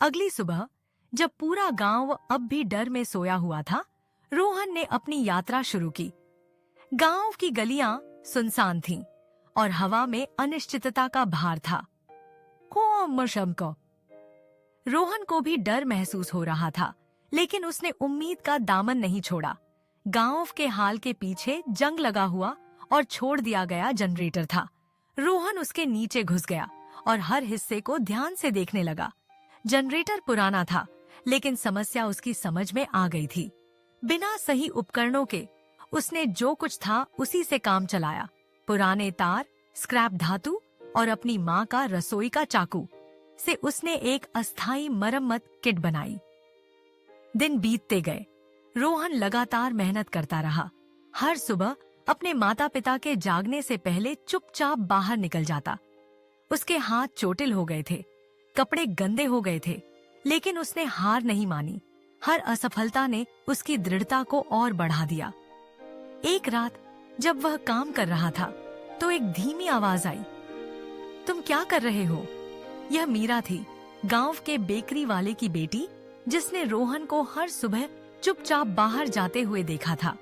अगली सुबह जब पूरा गांव अब भी डर में सोया हुआ था, रोहन ने अपनी यात्रा शुरू की। गांव की गलियां सुनसान थीं और हवा में अनिश्चितता का भार था। को रोहन को भी डर महसूस हो रहा था, लेकिन उसने उम्मीद का दामन नहीं छोड़ा। गांव के हाल के पीछे जंग लगा हुआ और छोड़ दिया गया जनरेटर था। रोहन उसके नीचे घुस गया और हर हिस्से को ध्यान से देखने लगा। जनरेटर पुराना था, लेकिन समस्या उसकी समझ में आ गई थी। बिना सही उपकरणों के उसने जो कुछ था उसी से काम चलाया। पुराने तार, स्क्रैप धातु और अपनी माँ का रसोई का चाकू से उसने एक अस्थायी मरम्मत किट बनाई। दिन बीतते गए। रोहन लगातार मेहनत करता रहा। हर सुबह अपने माता पिता के जागने से पहले चुपचाप बाहर निकल जाता। उसके हाथ चोटिल हो गए थे, कपड़े गंदे हो गए थे, लेकिन उसने हार नहीं मानी। हर असफलता ने उसकी दृढ़ता को और बढ़ा दिया। एक रात जब वह काम कर रहा था तो एक धीमी आवाज आई। तुम क्या कर रहे हो? यह मीरा थी, गांव के बेकरी वाले की बेटी, जिसने रोहन को हर सुबह चुपचाप बाहर जाते हुए देखा था।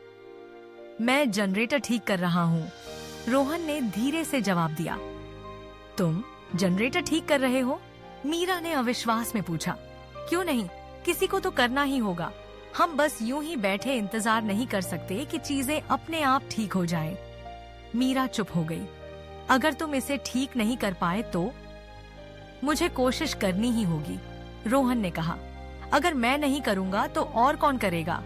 मैं जनरेटर ठीक कर रहा हूँ, रोहन ने धीरे से जवाब दिया। तुम जनरेटर ठीक कर रहे हो? मीरा ने अविश्वास में पूछा। क्यों नहीं, किसी को तो करना ही होगा। हम बस यूं ही बैठे इंतजार नहीं कर सकते कि चीजें अपने आप ठीक हो जाएं। मीरा चुप हो गई। अगर तुम इसे ठीक नहीं कर पाए तो? मुझे कोशिश करनी ही होगी, रोहन ने कहा। अगर मैं नहीं करूंगा तो और कौन करेगा?